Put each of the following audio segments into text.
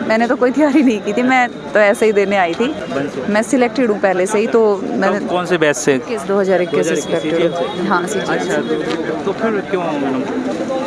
मैंने तो कोई तैयारी नहीं की थी, मैं तो ऐसे ही देने आई थी। मैं सिलेक्टेड हूँ पहले से ही, तो मैंने कौन से बैच से? 2021 से सिलेक्टेड हूँ। हाँ CGL। अच्छा, तो फिर क्यों?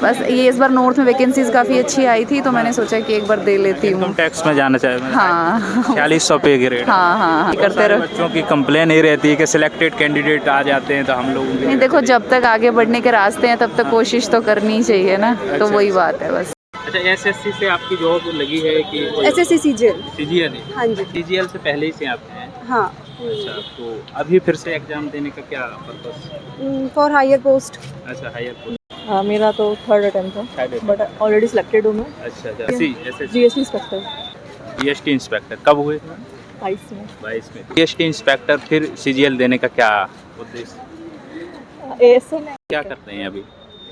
बस ये इस बार नॉर्थ में वैकेंसीज काफ़ी अच्छी आई थी, तो मैंने सोचा कि एक बार दे लेती हूँ। इनकम टैक्स में जाना चाहिए। हाँ 4600 पे ग्रेड। हाँ करते रहो। बच्चों की कंप्लेन नहीं रहती है कि सिलेक्टेड कैंडिडेट आ जाते हैं तो हम लोग नहीं देखो, जब तक आगे बढ़ने के रास्ते हैं तब तक कोशिश तो करनी ही चाहिए ना, तो वही बात है बस। अच्छा, एसएससी से आपकी जॉब लगी है कि SSC CGL? सीजीएल? हाँ जी। सीजीएल से पहले ही से आप हैं? हाँ। अच्छा, तो अभी फिर से एग्जाम देने का क्या पर्पस? For higher post. अच्छा, हायर पोस्ट। मेरा तो 3rd अटेम्प्ट था, बट ऑलरेडी सिलेक्टेड हूँ मैं। अच्छा, SSC GST inspector GST inspector कब हुए? 22 में। 22 में। जीएसटी इंस्पेक्टर फिर सीजीएल देने का क्या उद्देश्य? ASO में क्या करते हैं अभी?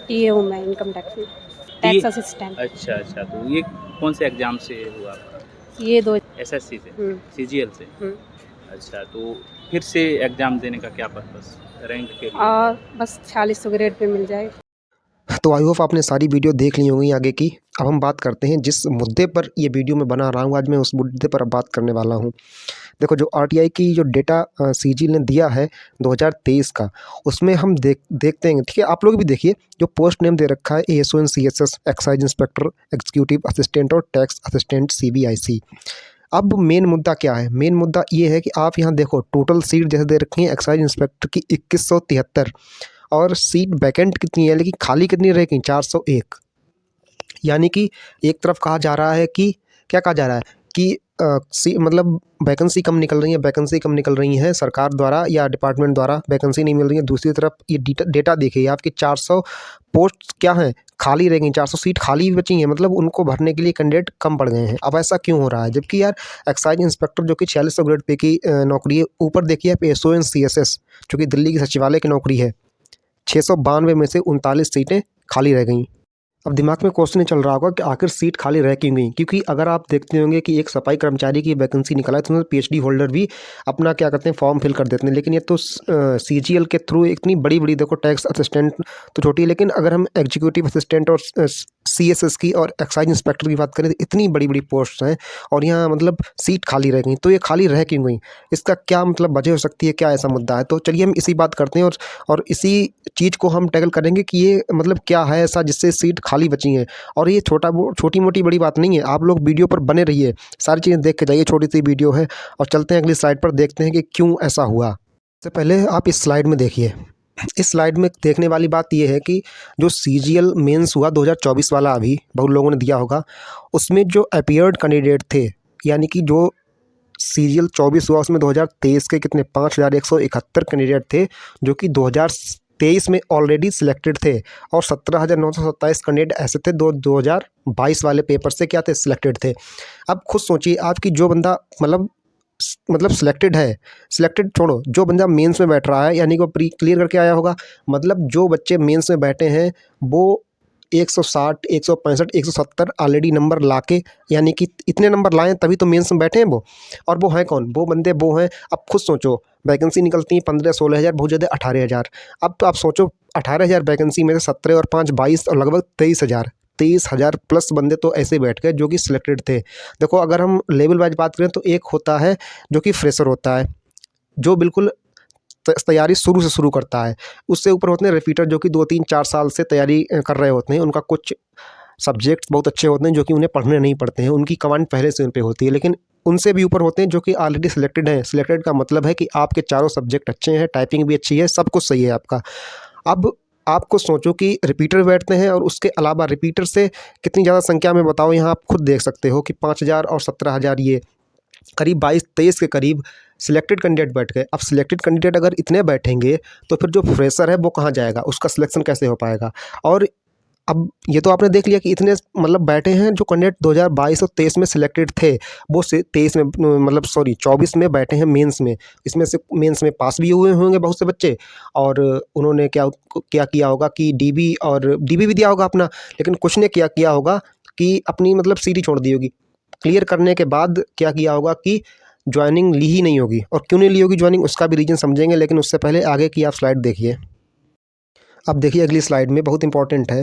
टीए हूँ मैं, इनकम टैक्स असिस्टेंट। अच्छा अच्छा, तो ये कौन से एग्जाम से हुआ आपका? ये 2। एसएससी से? सीजीएल से? अच्छा, तो फिर से एग्जाम देने का क्या पर्पस, रैंक के लिए? और बस 4600 ग्रेड पे मिल जाए। तो आई होप आपने सारी वीडियो देख ली होंगी आगे की। अब हम बात करते हैं जिस मुद्दे पर ये वीडियो मैं बना रहा हूँ, आज मैं उस मुद्दे पर अब बात करने वाला हूँ। देखो, जो आरटीआई की जो डेटा सीजीएल ने दिया है 2023 का, उसमें हम देखते हैं, ठीक है, आप लोग भी देखिए, जो पोस्ट नेम दे रखा है ASO and CSS, excise inspector, executive assistant और टैक्स असिस्टेंट CBIC। अब मेन मुद्दा क्या है? मेन मुद्दा ये है कि आप यहाँ देखो, टोटल सीट जैसे दे रखी है एक्साइज इंस्पेक्टर की 2173, और सीट वैकेंट कितनी है, लेकिन खाली कितनी रहेगी? 401। यानी कि एक तरफ कहा जा रहा है कि क्या कहा जा रहा है कि मतलब वैकेंसी कम निकल रही हैं सरकार द्वारा या डिपार्टमेंट द्वारा, वैकेंसी नहीं मिल रही है। दूसरी तरफ ये डेटा देखिए आपकी 400 पोस्ट क्या हैं, खाली रह गई, 400 सीट खाली बची हैं, मतलब उनको भरने के लिए कैंडिडेट कम पड़ गए हैं। अब ऐसा क्यों हो रहा है? जबकि यार एक्साइज इंस्पेक्टर जो कि 4600 ग्रेड पे की नौकरी है, ऊपर देखिए आप ASO एंड CSS जो कि दिल्ली की सचिवालय की नौकरी है, 692 में से 39 सीटें खाली रह गई। अब दिमाग में क्वेश्चन ये चल रहा होगा कि आखिर सीट खाली रह क्यों गई? क्योंकि अगर आप देखते होंगे कि एक सफाई कर्मचारी की वैकेंसी निकला है, तो उसमें PhD होल्डर भी अपना क्या करते हैं, फॉर्म फिल कर देते हैं। लेकिन ये तो CGL के थ्रू इतनी बड़ी बड़ी, देखो टैक्स असिस्टेंट तो छोटी है, लेकिन अगर हम एग्जीक्यूटिव असिस्टेंट और CSS की और एक्साइज इंस्पेक्टर की बात करें तो इतनी बड़ी बड़ी पोस्ट हैं, और यहाँ मतलब सीट खाली रह गई। तो ये खाली रह क्यों गई? इसका क्या मतलब वजह हो सकती है? क्या ऐसा मुद्दा है? तो चलिए हम इसी बात करते हैं, और इसी चीज़ को हम टैकल करेंगे कि ये मतलब क्या है ऐसा जिससे सीट खाली बची हैं। और ये छोटी मोटी बड़ी बात नहीं है। आप लोग वीडियो पर बने रहिए, सारी चीज़ें देख के जाइए, छोटी सी वीडियो है। और चलते हैं अगली स्लाइड पर, देखते हैं कि क्यों ऐसा हुआ। सबसे पहले आप इस स्लाइड में देखिए। इस स्लाइड में देखने वाली बात यह है कि जो CGL मेंस हुआ 2024 वाला, अभी बहुत लोगों ने दिया होगा, उसमें जो अपीयर्ड कैंडिडेट थे, यानी कि जो CGL 24 हुआ उसमें 2023 के कितने 5171 कैंडिडेट थे, जो कि 2023 में ऑलरेडी सिलेक्टेड थे, और 17,927 कैंडिडेट ऐसे थे 2022 वाले पेपर से क्या थे, सिलेक्टेड थे। अब खुद सोचिए आपकी जो बंदा मतलब सिलेक्टेड है, सिलेक्टेड छोड़ो, जो बंदा मेंस में बैठ रहा है, यानी कि वो प्री क्लियर करके आया होगा, मतलब जो बच्चे मेंस में बैठे हैं वो 160, 165, 170 ऑलरेडी नंबर लाके, यानी कि इतने नंबर लाएं तभी तो मेंस में बैठे हैं वो। और वो हैं कौन? वो बंदे वो हैं, अब खुद सोचो, वैकेंसी निकलती है 15-16 हज़ार, बहुत ज़्यादा 18,000। अब तो आप सोचो 18,000 वैकेंसी में से 17 और 5 22 और लगभग 23,000 प्लस बंदे तो ऐसे बैठ गए जो कि सिलेक्टेड थे। देखो, अगर हम लेवल वाइज बात करें तो एक होता है जो कि फ्रेशर होता है, जो बिल्कुल तैयारी शुरू से शुरू करता है। उससे ऊपर होते हैं रिपीटर, जो कि 2-3-4 साल से तैयारी कर रहे होते हैं। उनका कुछ सब्जेक्ट्स बहुत अच्छे होते हैं जो कि उन्हें पढ़ने नहीं पड़ते हैं, उनकी कमांड पहले से उन पे होती है। लेकिन उनसे भी ऊपर होते हैं जो कि ऑलरेडी सिलेक्टेड हैं। सिलेक्टेड का मतलब है कि आपके चारों सब्जेक्ट अच्छे हैं, टाइपिंग भी अच्छी है, सब कुछ सही है आपका। अब आपको सोचो कि रिपीटर बैठते हैं, और उसके अलावा रिपीटर से कितनी ज़्यादा संख्या में बताओ, यहाँ आप खुद देख सकते हो कि 5,000 और 17,000, ये करीब 22-23 के करीब सिलेक्टेड कैंडिडेट बैठ गए। अब सिलेक्टेड कैंडिडेट अगर इतने बैठेंगे तो फिर जो फ्रेशर है वो कहाँ जाएगा, उसका सिलेक्शन कैसे हो पाएगा? और अब ये तो आपने देख लिया कि इतने मतलब बैठे हैं जो कैंडिडेट 2022 और 23 में सिलेक्टेड थे, वो 23 में मतलब 24 में बैठे हैं मेंस में। इसमें से मेंस में पास भी हुए होंगे बहुत से बच्चे, और उन्होंने क्या क्या किया होगा कि डीबी भी दिया होगा अपना, लेकिन कुछ ने क्या किया होगा कि अपनी मतलब सीट ही छोड़ दी होगी। क्लियर करने के बाद क्या किया होगा कि ज्वाइनिंग ली ही नहीं होगी। और क्यों नहीं ली होगी ज्वाइनिंग, उसका भी रीज़न समझेंगे, लेकिन उससे पहले आगे की आप स्लाइड देखिए। अब देखिए अगली स्लाइड में बहुत इंपॉर्टेंट है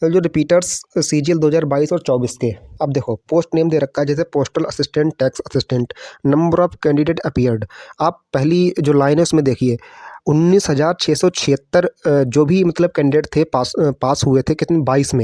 जो रिपीटर्स सीजीएल 2022 और 24 के। अब देखो पोस्ट नेम दे रखा है जैसे postal assistant, tax assistant, number of candidate appeared. आप पहली जो लाइन है उसमें देखिए 19,676 जो भी मतलब कैंडिडेट थे पास हुए थे कितने 22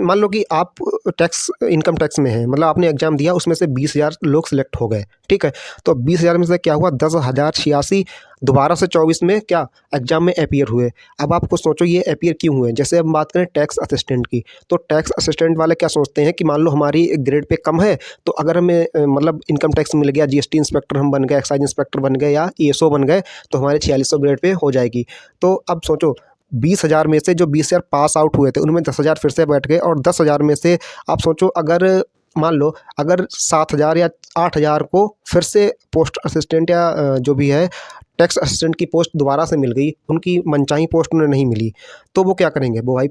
मान लो कि आप टैक्स इनकम टैक्स में हैं, मतलब आपने एग्ज़ाम दिया उसमें से 20,000 लोग सिलेक्ट हो गए, ठीक है। तो 20,000 में से क्या हुआ 10,086 दोबारा से 24 में क्या एग्ज़ाम में अपीयर हुए। अब आपको सोचो ये अपीयर क्यों हुए। जैसे हम बात करें टैक्स असिस्टेंट की, तो टैक्स असिस्टेंट वाले क्या सोचते हैं कि मान लो हमारी ग्रेड पे कम है तो अगर हमें मतलब इनकम टैक्स मिल गया, जीएसटी इंस्पेक्टर हम बन गए, एक्साइज इंस्पेक्टर बन गए या ईएसओ बन गए तो हमारे 4600 ग्रेड पे हो जाएगी। तो अब सोचो 20,000 में से जो 20,000 पास आउट हुए थे उनमें 10,000 फिर से बैठ गए, और 10,000 में से आप सोचो अगर मान लो अगर 7,000 या 8,000 को फिर से पोस्ट असिस्टेंट या जो भी है टैक्स असिस्टेंट की पोस्ट दोबारा से मिल गई, उनकी मनचाही पोस्ट उन्हें नहीं मिली, तो वो क्या करेंगे, वो भाई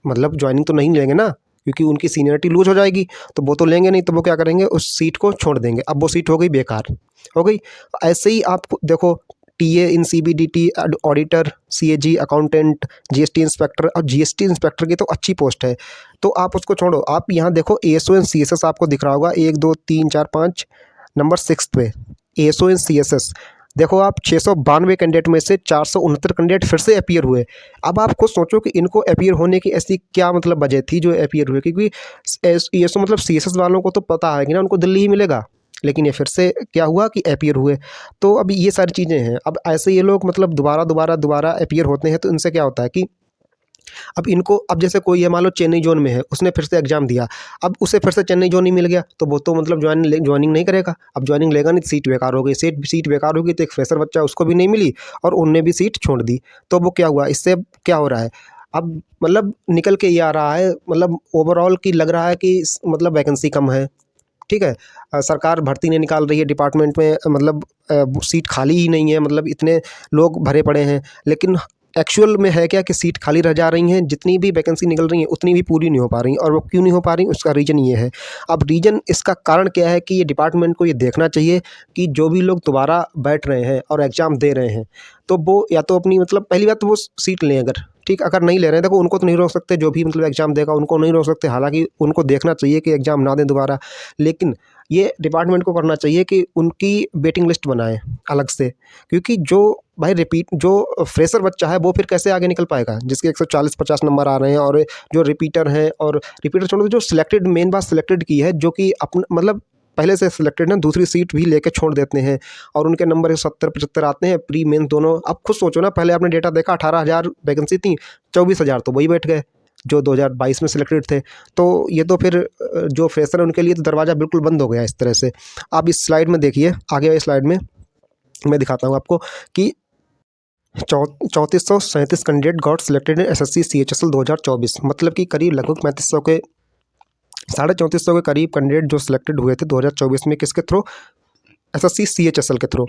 मतलब ज्वाइनिंग तो नहीं लेंगे ना, क्योंकि उनकी सीनियरिटी लूज हो जाएगी, तो वो तो लेंगे नहीं, तो वो क्या करेंगे उस सीट को छोड़ देंगे। अब वो सीट हो गई बेकार, हो गई। ऐसे ही आप देखो TA in CBDT, auditor, CAG, accountant, GST inspector, और जीएसटी इंस्पेक्टर की तो अच्छी पोस्ट है तो आप उसको छोड़ो। आप यहाँ देखो एएसओ एंड सीएसएस आपको दिख रहा होगा 1 2 3 4 5 नंबर 6 पे एएसओ एंड सीएसएस। देखो आप 692 कैंडिडेट में से 469 कैंडिडेट फिर से अपीयर हुए। अब आप खुद सोचो कि इनको अपीयर होने की ऐसी क्या मतलब वजह थी जो अपीयर हुए, क्योंकि एएसओ मतलब सीएसएस वालों को तो पता है कि ना उनको दिल्ली ही मिलेगा, लेकिन ये फिर से क्या हुआ कि अपीयर हुए। तो अब ये सारी चीज़ें हैं। अब ऐसे ये लोग मतलब दोबारा अपीयर होते हैं तो इनसे क्या होता है कि अब इनको, अब जैसे कोई है मान लो चेन्नई जोन में है, उसने फिर से एग्जाम दिया, अब उसे फिर से चेन्नई जोन ही मिल गया तो वो तो मतलब ज्वाइनिंग नहीं करेगा। अब ज्वाइनिंग लेगा नहीं तो सीट बेकार हो गई, सीट बेकार होगी तो एक फ्रेशर बच्चा उसको भी नहीं मिली और उनने भी सीट छोड़ दी। तो वो क्या हुआ, इससे क्या हो रहा है अब मतलब निकल के ये आ रहा है, मतलब ओवरऑल की लग रहा है कि मतलब वैकेंसी कम है, ठीक है। सरकार भर्ती नहीं निकाल रही है डिपार्टमेंट में, मतलब सीट खाली ही नहीं है, मतलब इतने लोग भरे पड़े हैं, लेकिन एक्चुअल में है क्या कि सीट खाली रह जा रही हैं, जितनी भी वैकेंसी निकल रही हैं उतनी भी पूरी नहीं हो पा रही, और वो क्यों नहीं हो पा रही उसका रीज़न ये है। अब रीज़न इसका कारण क्या है कि ये डिपार्टमेंट को ये देखना चाहिए कि जो भी लोग दोबारा बैठ रहे हैं और एग्ज़ाम दे रहे हैं तो वो या तो अपनी मतलब पहली बात तो वो सीट लें, अगर ठीक अगर नहीं ले रहे हैं देखो उनको तो नहीं रोक सकते, जो भी मतलब एग्ज़ाम देगा उनको नहीं रोक सकते, हालांकि उनको देखना चाहिए कि एग्ज़ाम ना दें दोबारा, लेकिन ये डिपार्टमेंट को करना चाहिए कि उनकी वेटिंग लिस्ट बनाएं अलग से, क्योंकि जो भाई जो फ्रेशर बच्चा है वो फिर कैसे आगे निकल पाएगा जिसके 140-50 नंबर आ रहे हैं, और जो रिपीटर हैं, और रिपीटर छोड़ो जो सिलेक्टेड, मेन बात सिलेक्टेड की है, जो कि अपना मतलब पहले से सिलेक्टेड हैं, दूसरी सीट भी लेके छोड़ देते हैं और उनके नंबर 70-75 आते हैं प्री मेन दोनों। अब खुद सोचो ना, पहले आपने डेटा देखा 18,000 वैकेंसी थी, 24,000 तो वही बैठ गए जो 2022 में सिलेक्टेड थे। तो ये तो फिर जो फ्रेशर है उनके लिए तो दरवाज़ा बिल्कुल बंद हो गया इस तरह से। आप इस स्लाइड में देखिए, आगे वाली स्लाइड में मैं दिखाता हूँ आपको कि 3437 candidate got selected in SSC CHSL 2024, मतलब कि करीब लगभग 3500 के 3450 के करीब कैंडिडेट जो सिलेक्टेड हुए थे 2024 में, किसके थ्रू, एसएससी सीएचएसएल के थ्रू।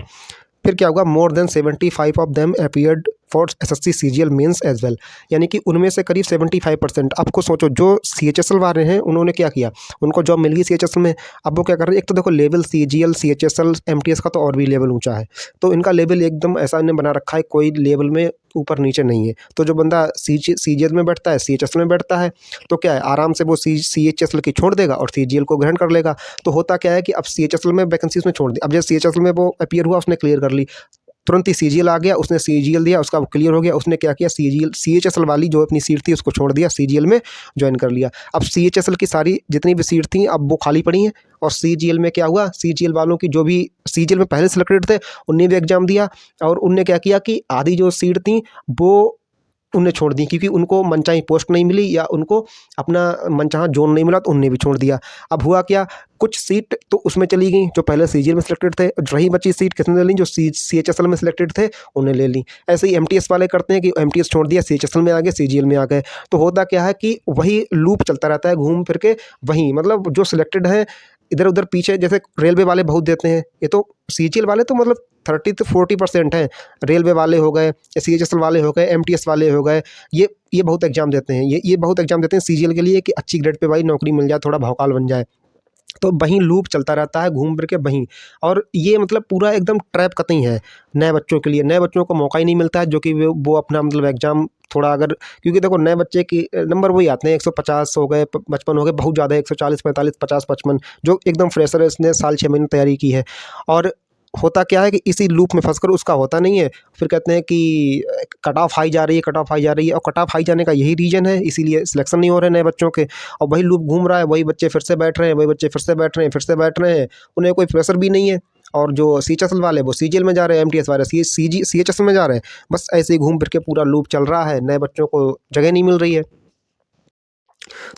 फिर क्या होगा, more than 75 of them appeared for SSC CGL mains as well, यानी कि उनमें से करीब 75%। आपको सोचो जो सीएचएसएल वाले हैं उन्होंने क्या किया, उनको जॉब मिल गई सीएचएसएल में, अब वो क्या कर रहे हैं, एक तो देखो लेवल सीजीएल सीएचएसएल एमटीएस का तो और भी लेवल ऊंचा है, तो इनका लेवल एकदम ऐसा इन्हें बना रखा है, कोई लेवल में ऊपर नीचे नहीं है। तो जो बंदा सीजीएल में बैठता है, सीएचएसएल में बैठता है, तो क्या है आराम से वो सीएचएसएल की छोड़ देगा और सीजीएल को ग्रहण कर लेगा। तो होता क्या है कि अब सीएचएसएल में वैकेंसी उसने छोड़ दी, अब जैसे सीएचएसएल में वो अपीयर हुआ, उसने क्लियर कर ली, तुरंत ही सीजीएल आ गया, उसने सीजीएल दिया, उसका क्लियर हो गया, उसने क्या किया, सीएचएसएल वाली जो अपनी सीट थी उसको छोड़ दिया, सीजीएल में ज्वाइन कर लिया। अब सीएचएसएल की सारी जितनी भी सीट थी अब वो खाली पड़ी हैं, और सीजीएल में क्या हुआ, सीजीएल वालों की जो भी सीजीएल में पहले सिलेक्टेड थे उनने भी एग्जाम दिया, और उनने क्या किया कि आधी जो सीट थी वो उनने छोड़ दी, क्योंकि उनको मनचाही पोस्ट नहीं मिली या उनको अपना मनचाहा जोन नहीं मिला तो उनने भी छोड़ दिया। अब हुआ क्या, कुछ सीट तो उसमें चली गई जो पहले सीजीएल में सिलेक्टेड थे, रही बची सीट किसने ले ली, जो सीएचएसएल में सिलेक्टेड थे उन्हें ले ली। ऐसे ही एमटीएस वाले करते हैं कि एमटीएस छोड़ दिया, सीएचएसएल में आ गए, सीजीएल में आ गए। तो होता क्या है कि वही लूप चलता रहता है, घूम फिर के वहीं, मतलब जो सिलेक्टेड है इधर उधर पीछे, जैसे रेलवे वाले बहुत देते हैं, ये तो सीजीएल वाले तो मतलब 30 से 40% हैं, रेलवे वाले हो गए, सीएचएसएल वाले हो गए, एमटीएस वाले हो गए, ये बहुत एग्जाम देते हैं, ये बहुत एग्जाम देते हैं सीजीएल के लिए कि अच्छी ग्रेड पे भाई नौकरी मिल जाए, थोड़ा भौकाल बन जाए। तो वहीं लूप चलता रहता है, घूम फिर के वहीं, और ये मतलब पूरा एकदम ट्रैप कतई है नए बच्चों के लिए। नए बच्चों को मौका ही नहीं मिलता है जो कि वो अपना मतलब एग्ज़ाम थोड़ा अगर, क्योंकि देखो नए बच्चे की नंबर वही आते हैं 150 हो गए, 55 हो गए, बहुत ज़्यादा 140, 45, 50, 55, जो एकदम फ्रेशर है, इसने साल 6 महीने तैयारी की है। और होता क्या है कि इसी लूप में फंसकर उसका होता नहीं है, फिर कहते हैं कि कट ऑफ हाई जा रही है, कट ऑफ हाई जा रही है, और कट ऑफ हाई जाने का यही रीज़न है, इसीलिए सिलेक्शन नहीं हो रहे नए बच्चों के। और वही लूप घूम रहा है, वही बच्चे फिर से बैठ रहे हैं, वही बच्चे फिर से बैठ रहे हैं, फिर से बैठ रहे हैं, उन्हें कोई प्रेशर भी नहीं है। और जो CHSL वाले वो CGL में जा रहे हैं, MTS वाले CHS में जा रहे हैं। बस ऐसे ही घूम फिर के पूरा लूप चल रहा है, नए बच्चों को जगह नहीं मिल रही है।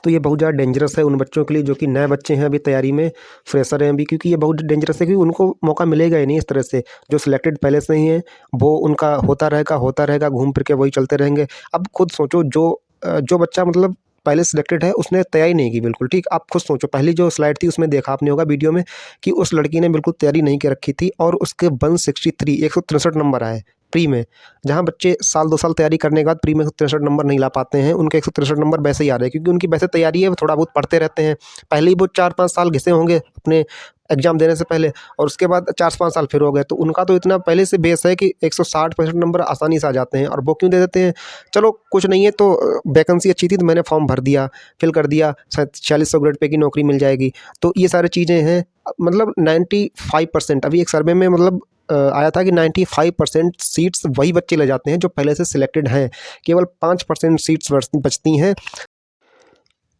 तो ये बहुत ज़्यादा डेंजरस है उन बच्चों के लिए जो कि नए बच्चे हैं, अभी तैयारी में फ्रेशर हैं अभी, क्योंकि ये बहुत डेंजरस है, क्योंकि उनको मौका मिलेगा ही नहीं इस तरह से। जो सिलेक्टेड पहले से ही हैं वो उनका होता रहेगा, घूम फिर के वही चलते रहेंगे। अब खुद सोचो, जो बच्चा मतलब पहले सिलेक्टेड है उसने तैयारी नहीं की बिल्कुल, ठीक। आप खुद सोचो, पहली जो स्लाइड थी उसमें देखा आपने होगा वीडियो में कि उस लड़की ने बिल्कुल तैयारी नहीं कर रखी थी और उसके 163 नंबर आए प्री में। जहाँ बच्चे साल 2 साल तैयारी करने के बाद प्री में 163 नंबर नहीं ला पाते हैं, उनके 163 नंबर वैसे ही आ रहे हैं, क्योंकि उनकी वैसे तैयारी है, वो थोड़ा बहुत पढ़ते रहते हैं। पहले ही वो 4-5 साल घिसे होंगे अपने एग्ज़ाम देने से पहले, और उसके बाद 4-5 साल फिर हो गए, तो उनका तो इतना पहले से बेस है कि 160-65 नंबर आसानी से आ जाते हैं। और वो क्यों दे देते हैं? चलो कुछ नहीं है, तो वैकेंसी अच्छी थी तो मैंने फॉर्म भर दिया, फिल कर दिया, शायद 4600 ग्रेड पे की नौकरी मिल जाएगी। तो ये सारी चीज़ें हैं। मतलब 95% अभी एक सर्वे में मतलब आया था कि 95% सीट्स वही बच्चे ले जाते हैं जो पहले से सिलेक्टेड हैं, केवल 5% सीट्स बचती हैं।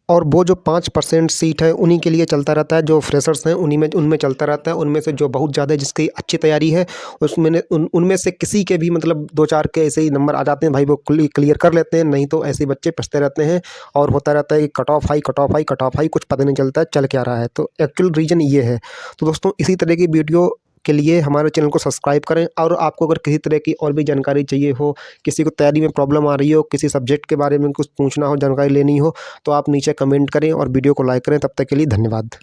और वो जो 5% सीट है उन्हीं के लिए चलता रहता है, जो फ्रेशर्स हैं उनमें चलता रहता है। उनमें से जो बहुत ज़्यादा जिसकी अच्छी तैयारी है उनमें से किसी के भी मतलब 2-4 के ऐसे ही नंबर आ जाते हैं भाई, वो क्लियर कर लेते हैं, नहीं तो ऐसे बच्चे पछते रहते हैं। और होता रहता है कि cut off high, cut off high, cut off high, कुछ पता नहीं चलता है चल क्या रहा है। तो एक्चुअल रीज़न ये है। तो दोस्तों, इसी तरह की वीडियो के लिए हमारे चैनल को सब्सक्राइब करें। और आपको अगर किसी तरह की और भी जानकारी चाहिए हो, किसी को तैयारी में प्रॉब्लम आ रही हो, किसी सब्जेक्ट के बारे में कुछ पूछना हो, जानकारी लेनी हो, तो आप नीचे कमेंट करें और वीडियो को लाइक करें। तब तक के लिए धन्यवाद।